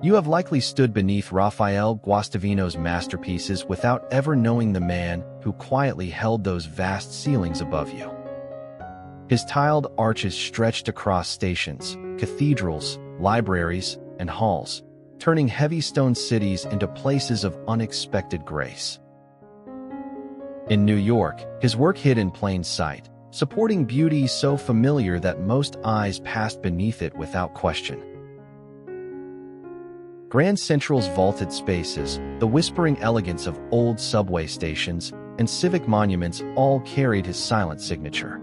You have likely stood beneath Rafael Guastavino's masterpieces without ever knowing the man who quietly held those vast ceilings above you. His tiled arches stretched across stations, cathedrals, libraries, and halls, turning heavy stone cities into places of unexpected grace. In New York, his work hid in plain sight, supporting beauty so familiar that most eyes passed beneath it without question. Grand Central's vaulted spaces, the whispering elegance of old subway stations, and civic monuments all carried his silent signature.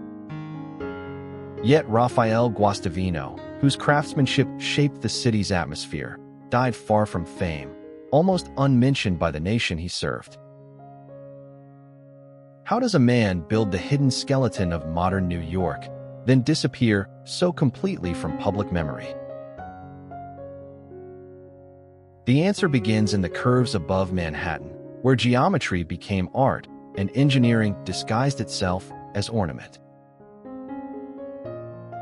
Yet Rafael Guastavino, whose craftsmanship shaped the city's atmosphere, died far from fame, almost unmentioned by the nation he served. How does a man build the hidden skeleton of modern New York, then disappear so completely from public memory? The answer begins in the curves above Manhattan, where geometry became art and engineering disguised itself as ornament.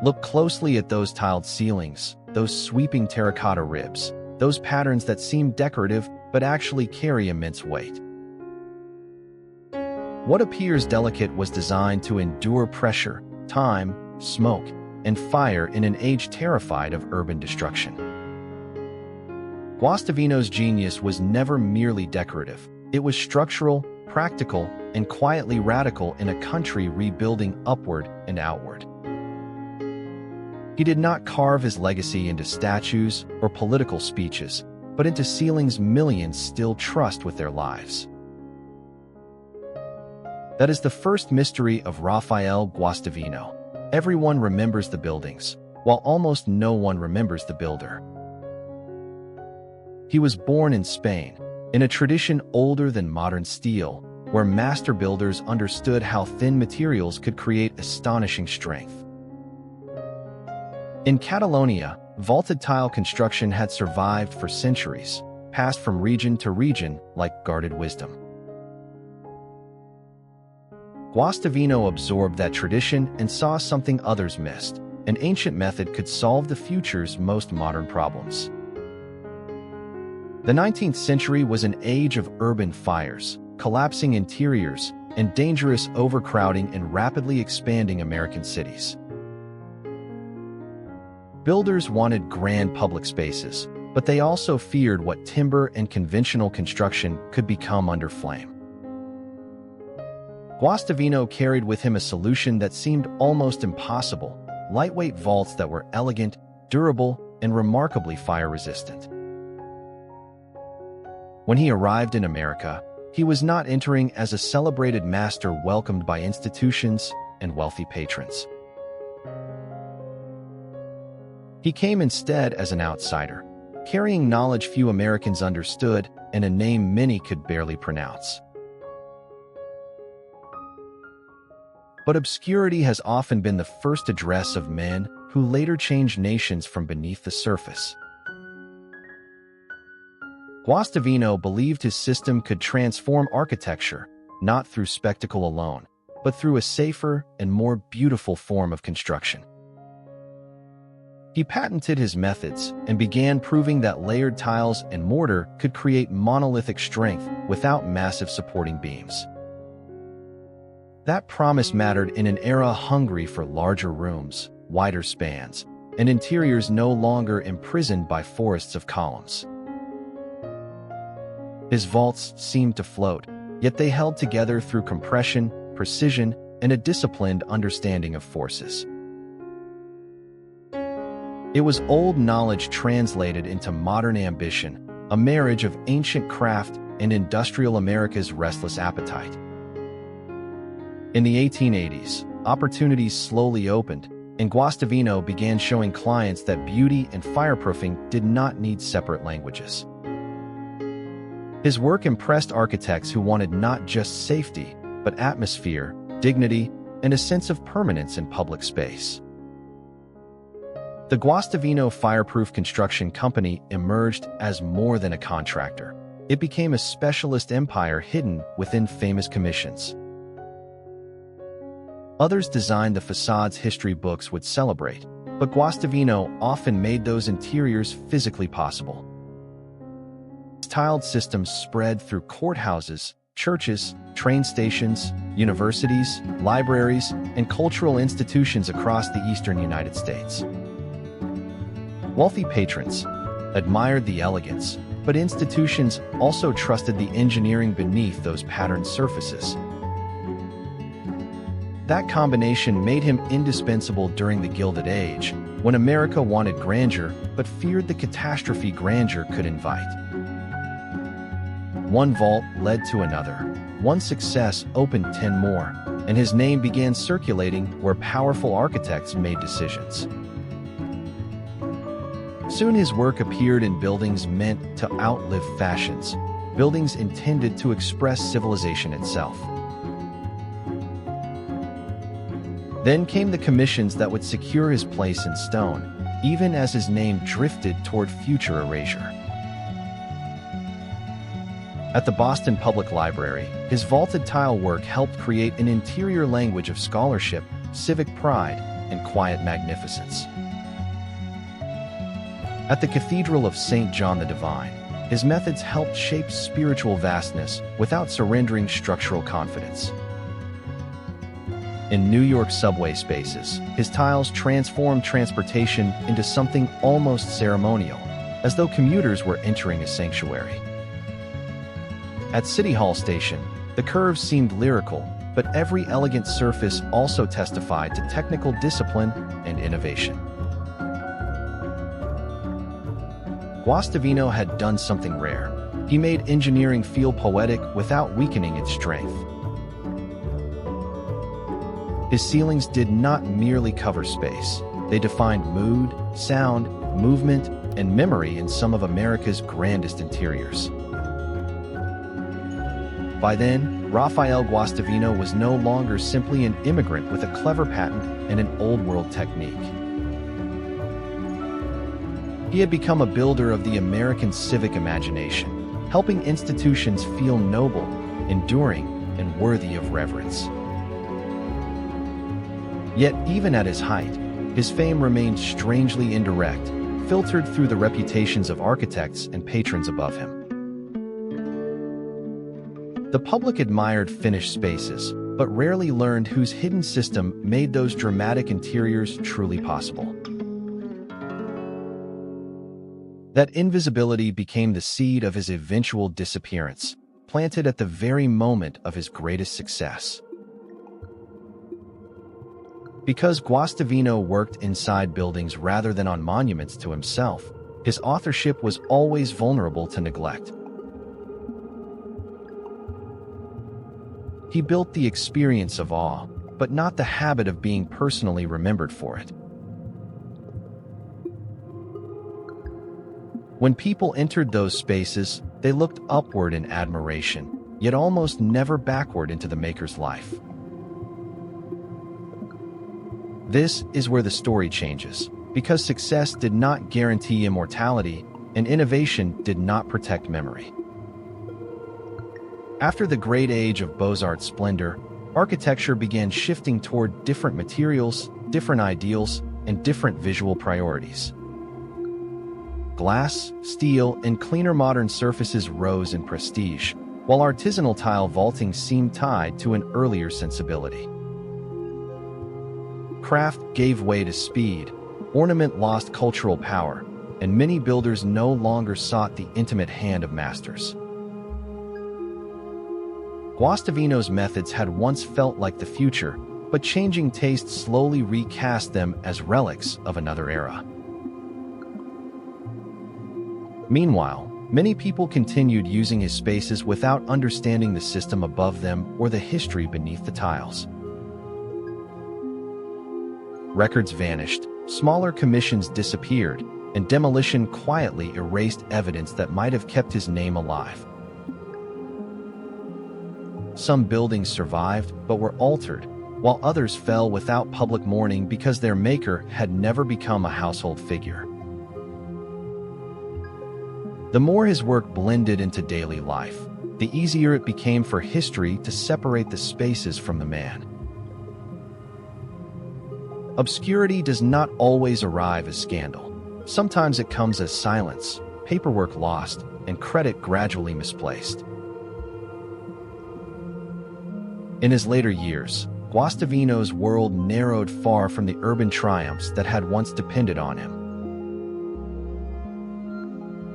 Look closely at those tiled ceilings, those sweeping terracotta ribs, those patterns that seem decorative but actually carry immense weight. What appears delicate was designed to endure pressure, time, smoke, and fire in an age terrified of urban destruction. Guastavino's genius was never merely decorative. It was structural, practical, and quietly radical in a country rebuilding upward and outward. He did not carve his legacy into statues or political speeches, but into ceilings millions still trust with their lives. That is the first mystery of Rafael Guastavino. Everyone remembers the buildings, while almost no one remembers the builder. He was born in Spain, in a tradition older than modern steel, where master builders understood how thin materials could create astonishing strength. In Catalonia, vaulted tile construction had survived for centuries, passed from region to region like guarded wisdom. Guastavino absorbed that tradition and saw something others missed. An ancient method could solve the future's most modern problems. The 19th century was an age of urban fires, collapsing interiors, and dangerous overcrowding in rapidly expanding American cities. Builders wanted grand public spaces, but they also feared what timber and conventional construction could become under flame. Guastavino carried with him a solution that seemed almost impossible: lightweight vaults that were elegant, durable, and remarkably fire-resistant. When he arrived in America, he was not entering as a celebrated master welcomed by institutions and wealthy patrons. He came instead as an outsider, carrying knowledge few Americans understood and a name many could barely pronounce. But obscurity has often been the first address of men who later changed nations from beneath the surface. Guastavino believed his system could transform architecture, not through spectacle alone, but through a safer and more beautiful form of construction. He patented his methods and began proving that layered tiles and mortar could create monolithic strength without massive supporting beams. That promise mattered in an era hungry for larger rooms, wider spans, and interiors no longer imprisoned by forests of columns. His vaults seemed to float, yet they held together through compression, precision, and a disciplined understanding of forces. It was old knowledge translated into modern ambition, a marriage of ancient craft and industrial America's restless appetite. In the 1880s, opportunities slowly opened, and Guastavino began showing clients that beauty and fireproofing did not need separate languages. His work impressed architects who wanted not just safety, but atmosphere, dignity, and a sense of permanence in public space. The Guastavino Fireproof Construction Company emerged as more than a contractor. It became a specialist empire hidden within famous commissions. Others designed the facades history books would celebrate, but Guastavino often made those interiors physically possible. tiled systems spread through courthouses, churches, train stations, universities, libraries, and cultural institutions across the eastern United States. Wealthy patrons admired the elegance, but institutions also trusted the engineering beneath those patterned surfaces. That combination made him indispensable during the Gilded Age, when America wanted grandeur but feared the catastrophe grandeur could invite. One vault led to another. One success opened 10 more, and his name began circulating where powerful architects made decisions. Soon his work appeared in buildings meant to outlive fashions, buildings intended to express civilization itself. Then came the commissions that would secure his place in stone, even as his name drifted toward future erasure. At the Boston Public Library, his vaulted tile work helped create an interior language of scholarship, civic pride, and quiet magnificence. At the Cathedral of St. John the Divine, his methods helped shape spiritual vastness without surrendering structural confidence. In New York subway spaces, his tiles transformed transportation into something almost ceremonial, as though commuters were entering a sanctuary. At City Hall Station, the curves seemed lyrical, but every elegant surface also testified to technical discipline and innovation. Guastavino had done something rare. He made engineering feel poetic without weakening its strength. His ceilings did not merely cover space. They defined mood, sound, movement, and memory in some of America's grandest interiors. By then, Rafael Guastavino was no longer simply an immigrant with a clever patent and an old-world technique. He had become a builder of the American civic imagination, helping institutions feel noble, enduring, and worthy of reverence. Yet, even at his height, his fame remained strangely indirect, filtered through the reputations of architects and patrons above him. The public admired finished spaces, but rarely learned whose hidden system made those dramatic interiors truly possible. That invisibility became the seed of his eventual disappearance, planted at the very moment of his greatest success. Because Guastavino worked inside buildings rather than on monuments to himself, his authorship was always vulnerable to neglect. He built the experience of awe, but not the habit of being personally remembered for it. When people entered those spaces, they looked upward in admiration, yet almost never backward into the maker's life. This is where the story changes, because success did not guarantee immortality, and innovation did not protect memory. After the great age of Beaux-Arts splendor, architecture began shifting toward different materials, different ideals, and different visual priorities. Glass, steel, and cleaner modern surfaces rose in prestige, while artisanal tile vaulting seemed tied to an earlier sensibility. Craft gave way to speed, ornament lost cultural power, and many builders no longer sought the intimate hand of masters. Guastavino's methods had once felt like the future, but changing taste slowly recast them as relics of another era. Meanwhile, many people continued using his spaces without understanding the system above them or the history beneath the tiles. Records vanished, smaller commissions disappeared, and demolition quietly erased evidence that might have kept his name alive. Some buildings survived but were altered, while others fell without public mourning because their maker had never become a household figure. The more his work blended into daily life, the easier it became for history to separate the spaces from the man. Obscurity does not always arrive as scandal. Sometimes it comes as silence, paperwork lost, and credit gradually misplaced. In his later years, Guastavino's world narrowed far from the urban triumphs that had once depended on him.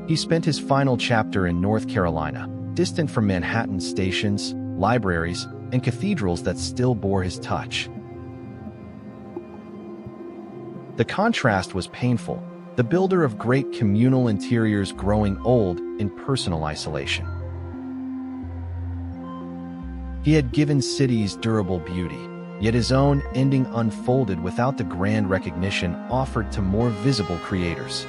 He spent his final chapter in North Carolina, distant from Manhattan stations, libraries, and cathedrals that still bore his touch. The contrast was painful, the builder of great communal interiors growing old in personal isolation. He had given cities durable beauty, yet his own ending unfolded without the grand recognition offered to more visible creators.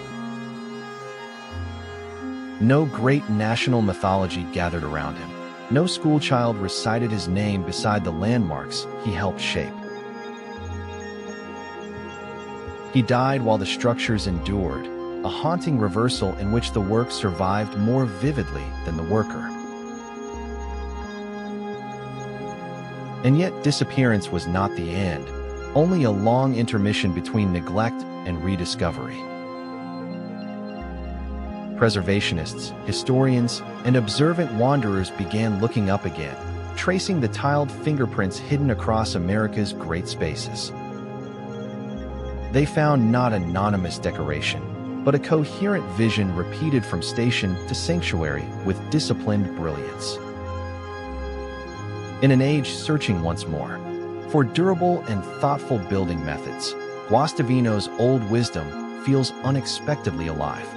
No great national mythology gathered around him. No schoolchild recited his name beside the landmarks he helped shape. He died while the structures endured, a haunting reversal in which the work survived more vividly than the worker. And yet disappearance was not the end, only a long intermission between neglect and rediscovery. Preservationists, historians, and observant wanderers began looking up again, tracing the tiled fingerprints hidden across America's great spaces. They found not anonymous decoration, but a coherent vision repeated from station to sanctuary with disciplined brilliance. In an age searching once more for durable and thoughtful building methods, Guastavino's old wisdom feels unexpectedly alive.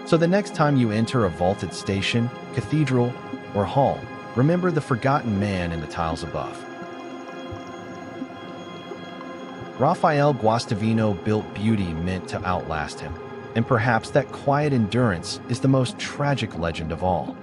So the next time you enter a vaulted station, cathedral, or hall, remember the forgotten man in the tiles above. Rafael Guastavino built beauty meant to outlast him, and perhaps that quiet endurance is the most tragic legend of all.